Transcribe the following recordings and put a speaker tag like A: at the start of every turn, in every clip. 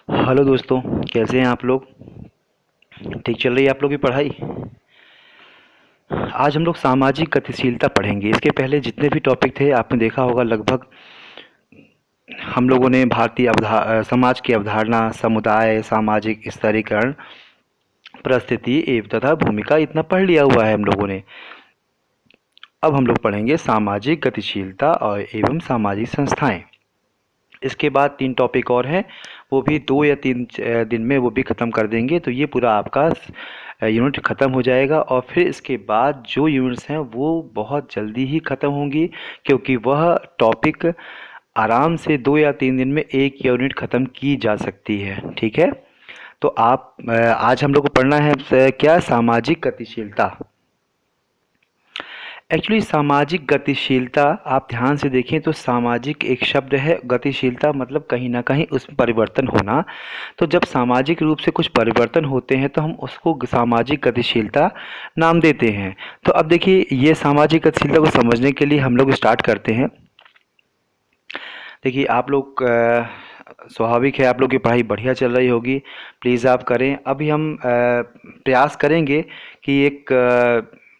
A: Hello दोस्तों, कैसे हैं आप लोग। ठीक चल रही है आप लोग की पढ़ाई। आज हम लोग सामाजिक गतिशीलता पढ़ेंगे। इसके पहले जितने भी टॉपिक थे आपने देखा होगा, लगभग हम लोगों ने भारतीय समाज की अवधारणा, समुदाय, सामाजिक स्तरीकरण, परिस्थिति एवं तथा भूमिका इतना पढ़ लिया हुआ है हम लोगों ने। अब हम लोग पढ़ेंगे सामाजिक गतिशीलता और एवं सामाजिक संस्थाएं। इसके बाद 3 टॉपिक और हैं, वो भी 2 या 3 दिन में वो भी ख़त्म कर देंगे। तो ये पूरा आपका यूनिट ख़त्म हो जाएगा और फिर इसके बाद जो यूनिट्स हैं वो बहुत जल्दी ही ख़त्म होंगी, क्योंकि वह टॉपिक आराम से 2 या 3 दिन में एक यूनिट ख़त्म की जा सकती है। ठीक है। तो आप आज हम लोग को पढ़ना है क्या, सामाजिक गतिशीलता। एक्चुअली सामाजिक गतिशीलता आप ध्यान से देखें तो सामाजिक एक शब्द है, गतिशीलता मतलब कहीं ना कहीं उसमें परिवर्तन होना। तो जब सामाजिक रूप से कुछ परिवर्तन होते हैं तो हम उसको सामाजिक गतिशीलता नाम देते हैं। तो अब देखिए, ये सामाजिक गतिशीलता को समझने के लिए हम लोग स्टार्ट करते हैं। देखिए आप लोग स्वाभाविक है आप लोग की पढ़ाई बढ़िया चल रही होगी, प्लीज़ आप करें। अभी हम प्रयास करेंगे कि एक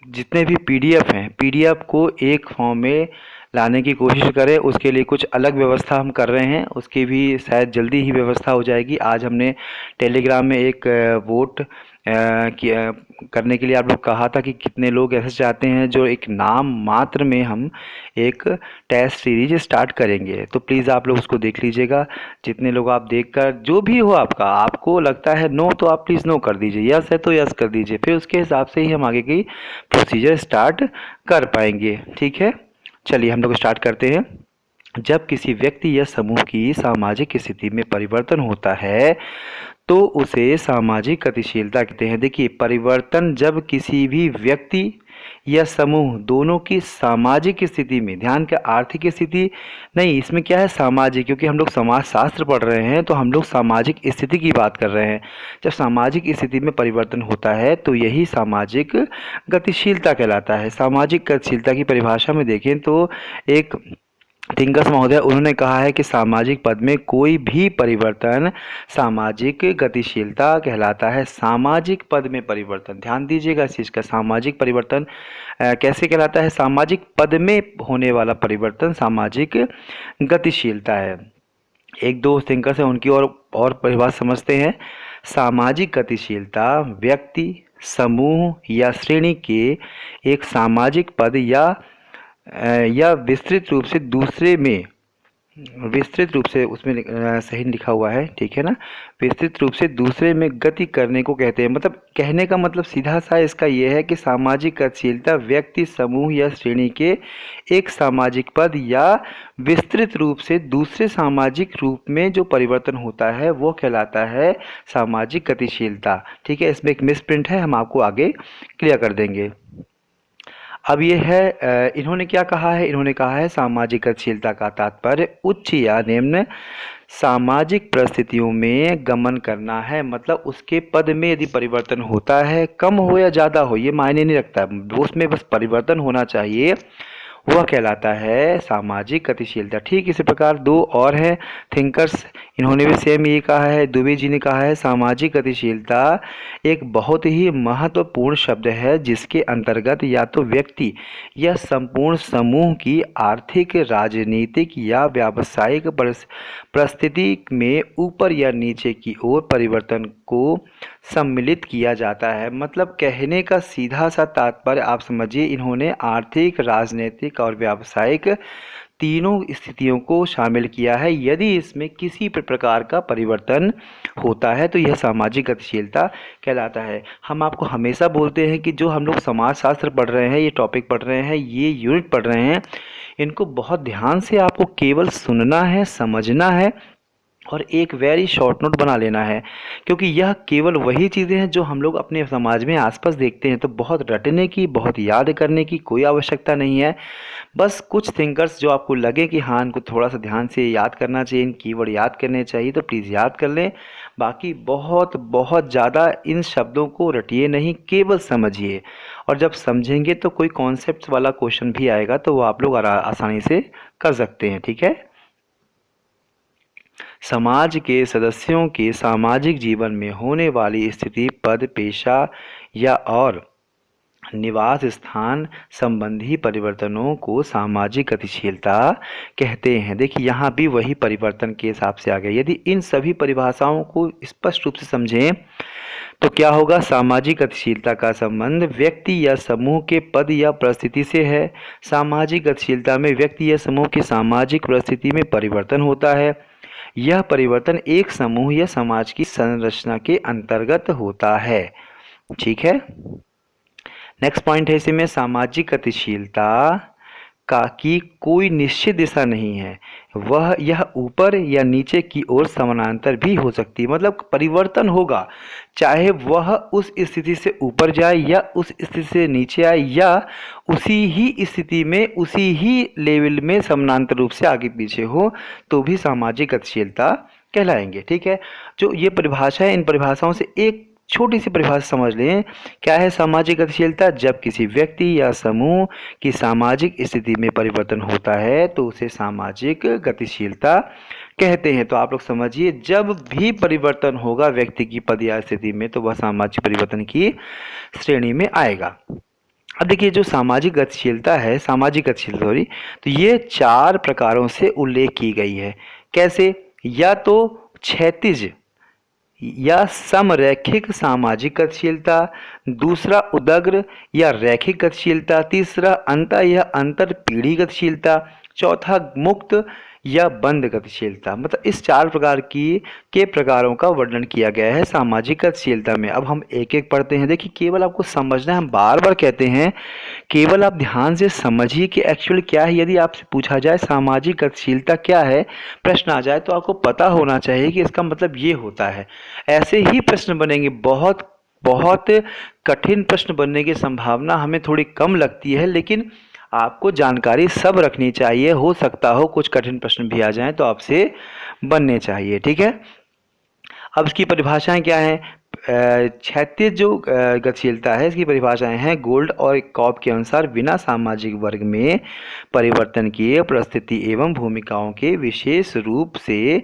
A: जितने भी पीडीएफ हैं, पीडीएफ को एक फॉर्म में लाने की कोशिश करें। उसके लिए कुछ अलग व्यवस्था हम कर रहे हैं, उसकी भी शायद जल्दी ही व्यवस्था हो जाएगी। आज हमने टेलीग्राम में एक वोट करने के लिए आप लोग कहा था कि कितने लोग ऐसे चाहते हैं जो एक नाम मात्र में हम एक टेस्ट सीरीज स्टार्ट करेंगे। तो प्लीज़ आप लोग उसको देख लीजिएगा। जितने लोग आप देखकर जो भी हो आपका, आपको लगता है नो तो आप प्लीज़ नो कर दीजिए, यस है तो यस कर दीजिए। फिर उसके हिसाब से ही हम आगे की प्रोसीजर स्टार्ट कर पाएंगे। ठीक है, चलिए हम लोग स्टार्ट करते हैं। जब किसी व्यक्ति या समूह की सामाजिक स्थिति में परिवर्तन होता है तो उसे सामाजिक गतिशीलता कहते हैं। देखिए, परिवर्तन जब किसी भी व्यक्ति या समूह दोनों की सामाजिक स्थिति में, ध्यान का आर्थिक स्थिति नहीं, इसमें क्या है सामाजिक, क्योंकि हम लोग समाज शास्त्र पढ़ रहे हैं तो हम लोग सामाजिक स्थिति की बात कर रहे हैं। जब सामाजिक स्थिति में परिवर्तन होता है तो यही सामाजिक गतिशीलता कहलाता है। सामाजिक गतिशीलता की परिभाषा में देखें तो एक थिंकर्स महोदय उन्होंने कहा है कि सामाजिक पद में कोई भी परिवर्तन सामाजिक गतिशीलता कहलाता है। सामाजिक पद में परिवर्तन, ध्यान दीजिएगा इस चीज़ का, सामाजिक परिवर्तन कैसे कहलाता है, सामाजिक पद में होने वाला परिवर्तन सामाजिक गतिशीलता है। एक दो थिंकर्स हैं, उनकी और परिभाषा समझते हैं। सामाजिक गतिशीलता व्यक्ति, समूह या श्रेणी के एक सामाजिक पद या विस्तृत रूप से दूसरे में, विस्तृत रूप से उसमें सही लिखा हुआ है, ठीक है ना, विस्तृत रूप से दूसरे में गति करने को कहते हैं। मतलब कहने का मतलब सीधा सा इसका यह है कि सामाजिक गतिशीलता व्यक्ति, समूह या श्रेणी के एक सामाजिक पद या विस्तृत रूप से दूसरे सामाजिक रूप में जो परिवर्तन होता है वो कहलाता है सामाजिक गतिशीलता। ठीक है, इसमें एक मिसप्रिंट है, हम आपको आगे क्लियर कर देंगे। अब ये है इन्होंने क्या कहा है, इन्होंने कहा है सामाजिक गतिशीलता का तात्पर्य उच्च या निम्न सामाजिक परिस्थितियों में गमन करना है। मतलब उसके पद में यदि परिवर्तन होता है, कम हो या ज़्यादा हो ये मायने नहीं रखता, उसमें बस परिवर्तन होना चाहिए, वह कहलाता है सामाजिक गतिशीलता। ठीक इसी प्रकार दो और हैं थिंकर्स, इन्होंने भी सेम ये कहा है, दुबे जी ने कहा है सामाजिक गतिशीलता एक बहुत ही महत्वपूर्ण शब्द है जिसके अंतर्गत या तो व्यक्ति या संपूर्ण समूह की आर्थिक, राजनीतिक या व्यावसायिक परिस्थिति में ऊपर या नीचे की ओर परिवर्तन को सम्मिलित किया जाता है। मतलब कहने का सीधा सा तात्पर्य आप समझिए, इन्होंने आर्थिक, राजनीतिक और व्यावसायिक तीनों स्थितियों को शामिल किया है। यदि इसमें किसी प्रकार का परिवर्तन होता है तो यह सामाजिक गतिशीलता कहलाता है। हम आपको हमेशा बोलते हैं कि जो हम लोग समाज शास्त्र पढ़ रहे हैं, ये टॉपिक पढ़ रहे हैं, ये यूनिट पढ़ रहे हैं, इनको बहुत ध्यान से आपको केवल सुनना है, समझना है और एक वेरी शॉर्ट नोट बना लेना है, क्योंकि यह केवल वही चीज़ें हैं जो हम लोग अपने समाज में आसपास देखते हैं। तो बहुत रटने की, बहुत याद करने की कोई आवश्यकता नहीं है। बस कुछ थिंकर्स जो आपको लगे कि हाँ इनको थोड़ा सा ध्यान से याद करना चाहिए, इन कीवर्ड याद करने चाहिए, तो प्लीज़ याद कर लें। बाकी बहुत बहुत ज़्यादा इन शब्दों को रटिए नहीं, केवल समझिए। और जब समझेंगे तो कोई कॉन्सेप्ट वाला क्वेश्चन भी आएगा तो वो आप लोग आसानी से कर सकते हैं। ठीक है, समाज के सदस्यों के सामाजिक जीवन में होने वाली स्थिति, पद, पेशा या और निवास स्थान संबंधी परिवर्तनों को सामाजिक गतिशीलता कहते हैं। देखिए यहाँ भी वही परिवर्तन के हिसाब से आ गया। यदि इन सभी परिभाषाओं को स्पष्ट रूप से समझें तो क्या होगा? सामाजिक गतिशीलता का संबंध व्यक्ति या समूह के पद या परिस्थिति से है। सामाजिक गतिशीलता में व्यक्ति या समूह की सामाजिक परिस्थिति में परिवर्तन होता है। यह परिवर्तन एक समूह या समाज की संरचना के अंतर्गत होता है। ठीक है। नेक्स्ट पॉइंट है इसमें, सामाजिक गतिशीलता का की कोई निश्चित दिशा नहीं है, यह ऊपर या नीचे की ओर समानांतर भी हो सकती है। मतलब परिवर्तन होगा, चाहे वह उस स्थिति से ऊपर जाए या उस स्थिति से नीचे आए या उसी ही स्थिति में उसी ही लेवल में समानांतर रूप से आगे पीछे हो, तो भी सामाजिक गतिशीलता कहलाएंगे। ठीक है। जो ये परिभाषा है, इन परिभाषाओं से एक छोटी सी परिभाषा समझ लें। क्या है सामाजिक गतिशीलता? जब किसी व्यक्ति या समूह की सामाजिक स्थिति में परिवर्तन होता है तो उसे सामाजिक गतिशीलता कहते हैं। तो आप लोग समझिए, जब भी परिवर्तन होगा व्यक्ति की पद या स्थिति में तो वह सामाजिक परिवर्तन की श्रेणी में आएगा। अब देखिए, जो सामाजिक गतिशीलता है, तो ये 4 प्रकारों से उल्लेख की गई है। कैसे? या तो क्षैतिज या समरैखिक सामाजिक गतिशीलता, दूसरा उदग्र या रैखिक गतिशीलता, तीसरा अंतर या अंतर पीढ़ी गतिशीलता, चौथा मुक्त या बंद गतिशीलता। मतलब इस 4 प्रकार के प्रकारों का वर्णन किया गया है सामाजिक गतिशीलता में। अब हम एक एक पढ़ते हैं। देखिए, केवल आपको समझना है, हम बार बार कहते हैं, केवल आप ध्यान से समझिए कि एक्चुअल क्या है। यदि आपसे पूछा जाए सामाजिक गतिशीलता क्या है, प्रश्न आ जाए, तो आपको पता होना चाहिए कि इसका मतलब ये होता है। ऐसे ही प्रश्न बनेंगे, बहुत बहुत कठिन प्रश्न बनने की संभावना हमें थोड़ी कम लगती है, लेकिन आपको जानकारी सब रखनी चाहिए। हो सकता हो कुछ कठिन प्रश्न भी आ जाएं तो आपसे बनने चाहिए। ठीक है। अब इसकी परिभाषाएं क्या हैं? क्षैतिज जो गतिशीलता है, इसकी परिभाषाएं हैं गोल्ड और कॉब के अनुसार, बिना सामाजिक वर्ग में परिवर्तन किए परिस्थिति एवं भूमिकाओं के विशेष रूप से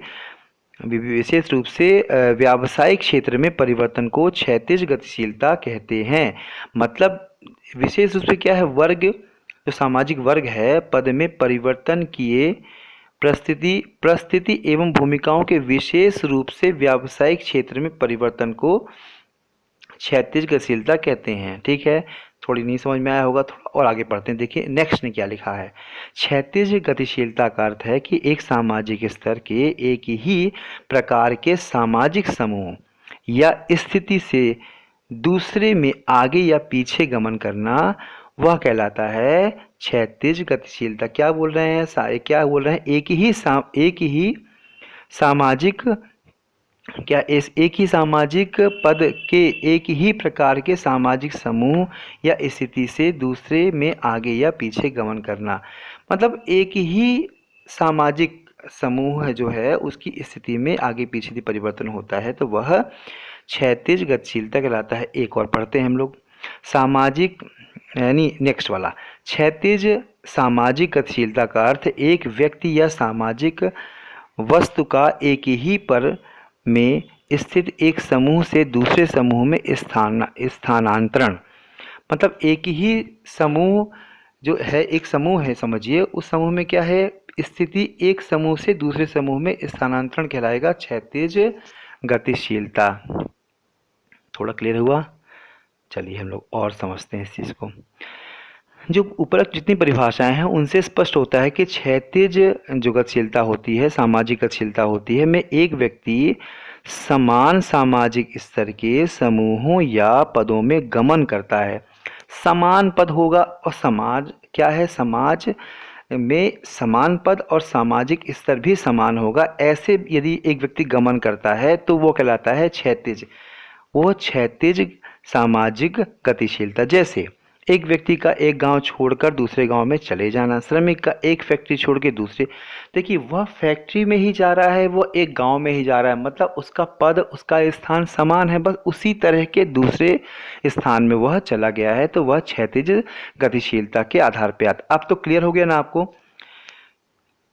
A: व्यावसायिक क्षेत्र में परिवर्तन को क्षैतिज गतिशीलता कहते हैं। मतलब विशेष रूप से क्या है? वर्ग, जो सामाजिक वर्ग है, पद में परिवर्तन किए परिस्थिति एवं भूमिकाओं के विशेष रूप से व्यावसायिक क्षेत्र में परिवर्तन को क्षैतिज गतिशीलता कहते हैं। ठीक है। थोड़ी नहीं समझ में आया होगा, थोड़ा और आगे पढ़ते हैं। देखिए नेक्स्ट ने क्या लिखा है। क्षैतिज गतिशीलता का अर्थ है कि एक सामाजिक स्तर के एक ही प्रकार के सामाजिक समूह या स्थिति से दूसरे में आगे या पीछे गमन करना, वह कहलाता है क्षैतिज गतिशीलता। क्या बोल रहे हैं? एक ही सामाजिक एक ही सामाजिक पद के एक ही प्रकार के सामाजिक समूह या स्थिति से दूसरे में आगे या पीछे गमन करना। मतलब एक ही सामाजिक समूह जो है उसकी स्थिति में आगे पीछे भी परिवर्तन होता है तो वह क्षैतिज गतिशीलता कहलाता है। एक और पढ़ते हैं हम लोग। सामाजिक यानी नेक्स्ट वाला, क्षैतिज सामाजिक गतिशीलता का अर्थ एक व्यक्ति या सामाजिक वस्तु का एक ही पर में स्थित एक समूह से दूसरे समूह में स्थानांतरण। मतलब एक ही समूह जो है, एक समूह है समझिए, उस समूह में क्या है? स्थिति एक समूह से दूसरे समूह में स्थानांतरण कहलाएगा क्षैतिज गतिशीलता। थोड़ा क्लियर हुआ? चलिए हम लोग और समझते हैं इस चीज़ को। जो उपरोक्त जितनी परिभाषाएं हैं उनसे स्पष्ट होता है कि क्षैतिज जो गतिशीलता होती है, सामाजिक गतिशीलता होती है, में एक व्यक्ति समान सामाजिक स्तर के समूहों या पदों में गमन करता है। समान पद होगा और समाज क्या है? समाज में समान पद और सामाजिक स्तर भी समान होगा। ऐसे यदि एक व्यक्ति गमन करता है तो वो कहलाता है क्षैतिज। वो क्षैतिज सामाजिक गतिशीलता। जैसे एक व्यक्ति का एक गांव छोड़कर दूसरे गांव में चले जाना, श्रमिक का एक फैक्ट्री छोड़ के दूसरे, देखिए वह फैक्ट्री में ही जा रहा है, वो एक गांव में ही जा रहा है, मतलब उसका पद उसका स्थान समान है, बस उसी तरह के दूसरे स्थान में वह चला गया है, तो वह क्षैतिज गतिशीलता के आधार पर आता। अब तो क्लियर हो गया ना आपको?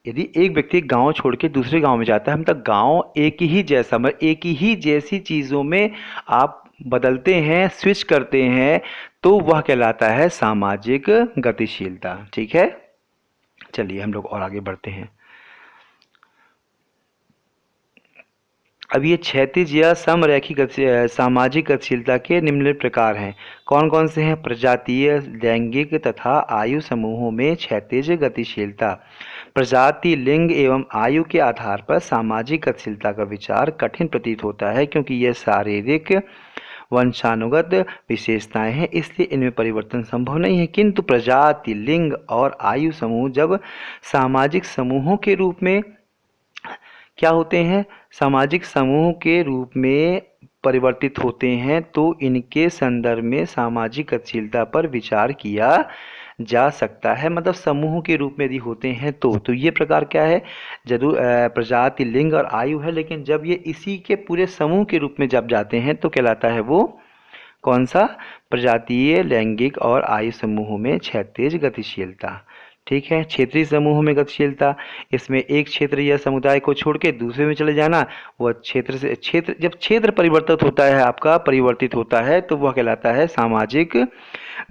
A: यदि एक व्यक्ति गांव छोड़ के दूसरे गांव में जाता है, मतलब गांव एक ही जैसा, मतलब एक ही जैसी चीज़ों में आप बदलते हैं, स्विच करते हैं, तो वह कहलाता है सामाजिक गतिशीलता। ठीक है, चलिए हम लोग और आगे बढ़ते हैं। अब ये क्षैतिज या समरैखिक सामाजिक गतिशीलता के निम्नलिखित प्रकार हैं। कौन कौन से हैं? प्रजातीय, लैंगिक तथा आयु समूहों में क्षैतिज गतिशीलता। प्रजाति, लिंग एवं आयु के आधार पर सामाजिक गतिशीलता का विचार कठिन प्रतीत होता है, क्योंकि यह शारीरिक वंशानुगत विशेषताएं हैं, इसलिए इनमें परिवर्तन संभव नहीं है। किंतु प्रजाति, लिंग और आयु समूह जब सामाजिक समूहों के रूप में क्या होते हैं, सामाजिक समूह के रूप में परिवर्तित होते हैं, तो इनके संदर्भ में सामाजिक गतिशीलता पर विचार किया जा सकता है। मतलब समूह के रूप में यदि होते हैं तो ये प्रकार क्या है, जरूर प्रजाति, लिंग और आयु है, लेकिन जब ये इसी के पूरे समूह के रूप में जब जाते हैं तो कहलाता है वो कौन सा? प्रजातीय, लैंगिक और आयु समूहों में क्षैतिज गतिशीलता। ठीक है। क्षेत्रीय समूहों में गतिशीलता, इसमें एक क्षेत्र या समुदाय को छोड़ के दूसरे में चले जाना, वह क्षेत्र से क्षेत्र, जब क्षेत्र परिवर्तित होता है, आपका परिवर्तित होता है, तो वह कहलाता है सामाजिक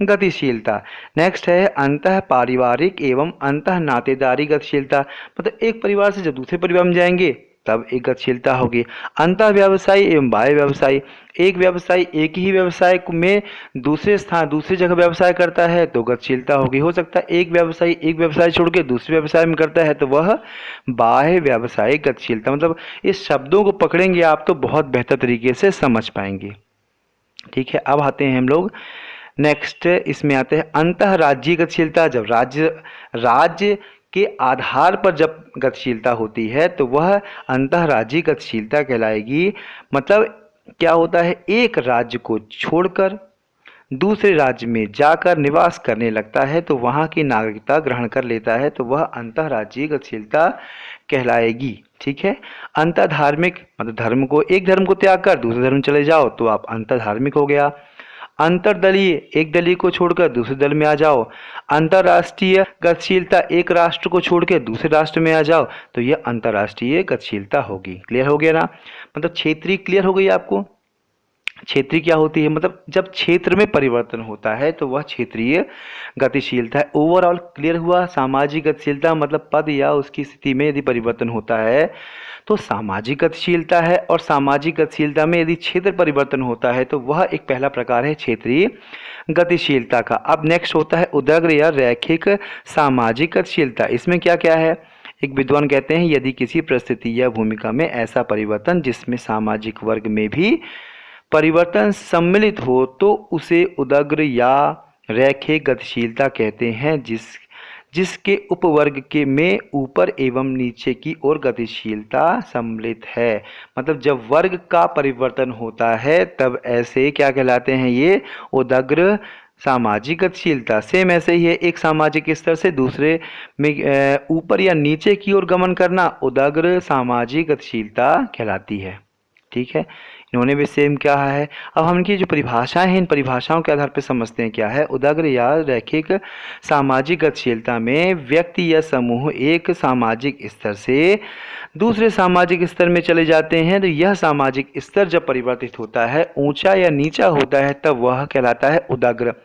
A: गतिशीलता। नेक्स्ट है अंतः पारिवारिक एवं अंतः नातेदारी गतिशीलता। मतलब एक परिवार से जब दूसरे परिवार में जाएंगे तब एक गतिशीलता होगी। अंतः व्यवसायी एवं बाह्य व्यवसायी, एक व्यवसायी एक ही व्यवसाय में दूसरी जगह व्यवसाय करता है तो गतिशीलता होगी। हो सकता है एक व्यवसायी एक व्यवसाय छोड़ के दूसरे व्यवसाय में करता है तो वह बाह्य व्यवसायिक गतिशीलता। मतलब इस शब्दों को पकड़ेंगे आप तो बहुत बेहतर तरीके से समझ पाएंगे। ठीक है, अब आते हैं हम लोग नेक्स्ट, इसमें आते हैं अंतः राज्यीय गतिशीलता। जब राज्य के आधार पर जब गतिशीलता होती है तो वह अंतः राज्यीय गतिशीलता कहलाएगी। मतलब क्या होता है, एक राज्य को छोड़कर दूसरे राज्य में जाकर निवास करने लगता है तो वहाँ की नागरिकता ग्रहण कर लेता है, तो वह अंतः राज्यीय गतिशीलता कहलाएगी। ठीक है। अंतः धार्मिक, मतलब एक धर्म को त्याग कर दूसरे धर्म में चले जाओ तो आप अंतः धार्मिक हो गया। अंतर्दलीय, एक दलीय को छोड़कर दूसरे दल में आ जाओ। अंतर्राष्ट्रीय गतिशीलता, एक राष्ट्र को छोड़ के दूसरे राष्ट्र में आ जाओ तो यह अंतर्राष्ट्रीय गतिशीलता होगी। क्लियर हो गया ना? मतलब क्षेत्रीय क्लियर हो गई आपको? क्षेत्रीय क्या होती है, मतलब जब क्षेत्र में परिवर्तन होता है तो वह क्षेत्रीय गतिशीलता है। ओवरऑल क्लियर हुआ? सामाजिक गतिशीलता मतलब पद या उसकी स्थिति में यदि परिवर्तन होता है तो सामाजिक गतिशीलता है, और सामाजिक गतिशीलता में यदि क्षेत्र परिवर्तन होता है तो वह एक पहला प्रकार है क्षेत्रीय गतिशीलता का। अब नेक्स्ट होता है उदग्र या रैखिक सामाजिक गतिशीलता। इसमें क्या क्या है? एक विद्वान कहते हैं यदि किसी परिस्थिति या भूमिका में ऐसा परिवर्तन जिसमें सामाजिक वर्ग में भी परिवर्तन सम्मिलित हो तो उसे उदग्र या रैखिक गतिशीलता कहते हैं, जिसके उपवर्ग के में ऊपर एवं नीचे की ओर गतिशीलता सम्मिलित है। मतलब जब वर्ग का परिवर्तन होता है तब ऐसे क्या कहलाते हैं, ये उदग्र सामाजिक गतिशीलता। सेम ऐसे ही है, एक सामाजिक स्तर से दूसरे में ऊपर या नीचे की ओर गमन करना उदग्र सामाजिक गतिशीलता कहलाती है। ठीक है, इन्होंने भी सेम कहा है। अब हम इनकी जो परिभाषाएं हैं, इन परिभाषाओं के आधार पर समझते हैं क्या है। उदग्र या रैखिक सामाजिक गतिशीलता में व्यक्ति या समूह एक सामाजिक स्तर से दूसरे सामाजिक स्तर में चले जाते हैं, तो यह सामाजिक स्तर जब परिवर्तित होता है, ऊंचा या नीचा होता है, तब वह कहलाता है उदग्र।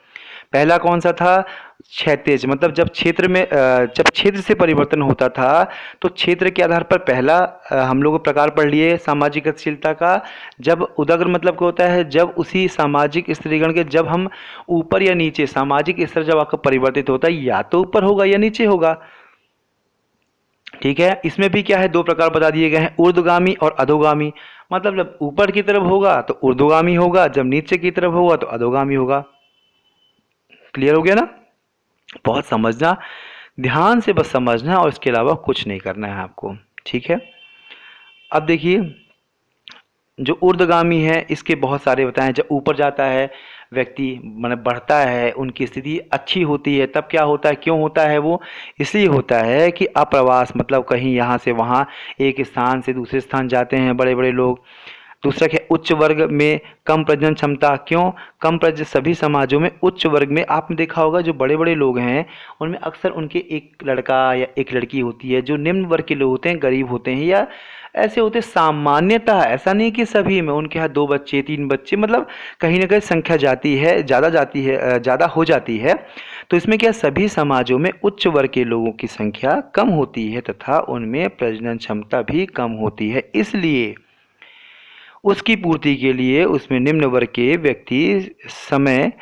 A: पहला कौन सा था? क्षैतिज, मतलब जब क्षेत्र से परिवर्तन होता था तो क्षेत्र के आधार पर पहला हम लोग प्रकार पढ़ लिए सामाजिक गतिशीलता का। जब उदग्र मतलब क्या होता है, जब उसी सामाजिक स्त्रीगण के जब हम ऊपर या नीचे, सामाजिक स्तर जब आपका परिवर्तित होता है या तो ऊपर होगा या नीचे होगा। ठीक है, इसमें भी क्या है, दो प्रकार बता दिए गए हैं, ऊर्ध्वगामी और अधोगामी। मतलब जब ऊपर की तरफ होगा तो ऊर्ध्वगामी होगा, जब नीचे की तरफ होगा तो अधोगामी होगा। क्लियर हो गया ना? बहुत समझना, ध्यान से बस समझना और इसके अलावा कुछ नहीं करना है आपको। ठीक है, अब देखिए जो ऊर्ध्वगामी है इसके बहुत सारे बताएं। जब ऊपर जाता है व्यक्ति, मतलब बढ़ता है, उनकी स्थिति अच्छी होती है, तब क्या होता है, क्यों होता है वो? इसलिए होता है कि अप्रवास, मतलब कहीं यहाँ से वहाँ एक स्थान से दूसरे स्थान जाते हैं बड़े बड़े लोग। दूसरा क्या, उच्च वर्ग में कम प्रजनन क्षमता। क्यों कम प्रजनन? सभी समाजों में उच्च वर्ग में आपने देखा होगा जो बड़े बड़े लोग हैं उनमें अक्सर उनके एक लड़का या एक लड़की होती है। जो निम्न वर्ग के लोग होते हैं, गरीब होते हैं या ऐसे होते, सामान्यतः ऐसा नहीं कि सभी में, उनके यहाँ 2 बच्चे 3 बच्चे, मतलब कहीं ना कहीं संख्या जाती है, ज़्यादा जाती है, ज़्यादा हो जाती है। तो इसमें क्या, सभी समाजों में उच्च वर्ग के लोगों की संख्या कम होती है तथा उनमें प्रजनन क्षमता भी कम होती है। इसलिए उसकी पूर्ति के लिए उसमें निम्न वर्ग के व्यक्ति समय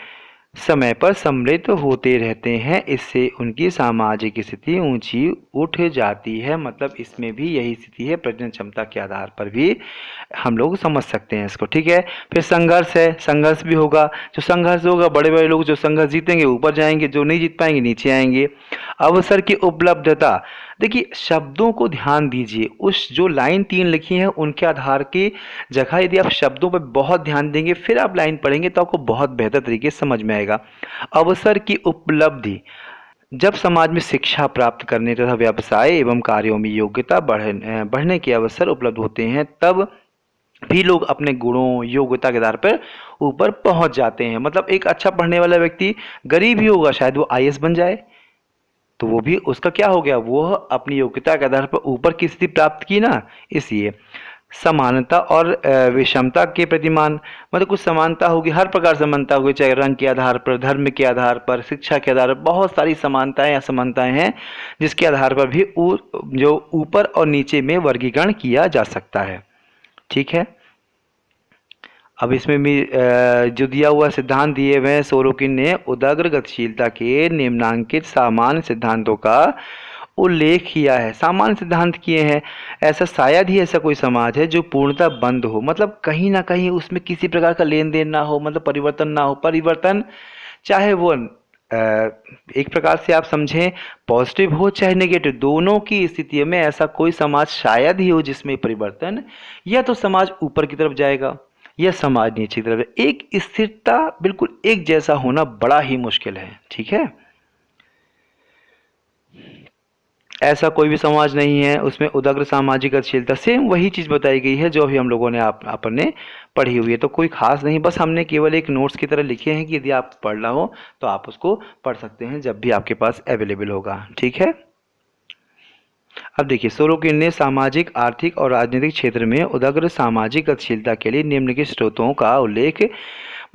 A: समय पर सम्मिलित होते रहते हैं। इससे उनकी सामाजिक स्थिति ऊंची उठ जाती है। मतलब इसमें भी यही स्थिति है, प्रजनन क्षमता के आधार पर भी हम लोग समझ सकते हैं इसको। ठीक है, फिर संघर्ष है, संघर्ष भी होगा। जो संघर्ष होगा, बड़े बड़े लोग जो संघर्ष जीतेंगे ऊपर जाएंगे, जो नहीं जीत पाएंगे नीचे आएंगे। अवसर की उपलब्धता, देखिए शब्दों को ध्यान दीजिए, उस जो लाइन 3 लिखी है उनके आधार की जगह यदि आप शब्दों पर बहुत ध्यान देंगे फिर आप लाइन पढ़ेंगे तो आपको बहुत बेहतर तरीके से समझ में आएगा। अवसर की उपलब्धि, जब समाज में शिक्षा प्राप्त करने तथा व्यवसाय एवं कार्यों में योग्यता बढ़ने के अवसर उपलब्ध होते हैं, तब भी लोग अपने गुणों योग्यता के आधार पर ऊपर पहुंच जाते हैं। मतलब एक अच्छा पढ़ने वाला व्यक्ति गरीब ही होगा, शायद वो आईएएस बन जाए, तो वो भी उसका क्या हो गया, वो अपनी योग्यता के आधार पर ऊपर की स्थिति प्राप्त की ना। इसलिए समानता और विषमता के प्रतिमान, मतलब कुछ समानता होगी, हर प्रकार समानता होगी, चाहे रंग के आधार पर, धर्म के आधार पर, शिक्षा के आधार पर, बहुत सारी समानताएं असमानताएं हैं जिसके आधार पर भी जो ऊपर और नीचे में वर्गीकरण किया जा सकता है। ठीक है, अब इसमें भी जो दिया हुआ सिद्धांत दिए हुए हैं, सोरोकिन ने उदग्र गतिशीलता के निम्नांकित सामान्य सिद्धांतों का उल्लेख किया है। सामान्य सिद्धांत किए हैं, ऐसा शायद ही ऐसा कोई समाज है जो पूर्णतः बंद हो, मतलब कहीं ना कहीं उसमें किसी प्रकार का लेन देन ना हो, मतलब परिवर्तन ना हो। परिवर्तन चाहे वो एक प्रकार से आप समझें पॉजिटिव हो चाहे नेगेटिव, दोनों की स्थिति में ऐसा कोई समाज शायद ही हो जिसमें परिवर्तन, या तो समाज ऊपर की तरफ जाएगा या समाज नीचे की तरफ। एक स्थिरता बिल्कुल एक जैसा होना बड़ा ही मुश्किल है। ठीक है, ऐसा कोई भी समाज नहीं है उसमें उदग्र सामाजिक गतिशीलता, सेम वही चीज़ बताई गई है जो अभी हम लोगों ने अपन ने पढ़ी हुई है। तो कोई खास नहीं, बस हमने केवल एक नोट्स की तरह लिखे हैं कि यदि आप पढ़ना हो तो आप उसको पढ़ सकते हैं जब भी आपके पास अवेलेबल होगा। ठीक है, अब देखिए सोरोकिन ने सामाजिक आर्थिक और राजनीतिक क्षेत्र में उदग्र सामाजिक गतिशीलता के लिए निम्नलिखित स्रोतों का उल्लेख,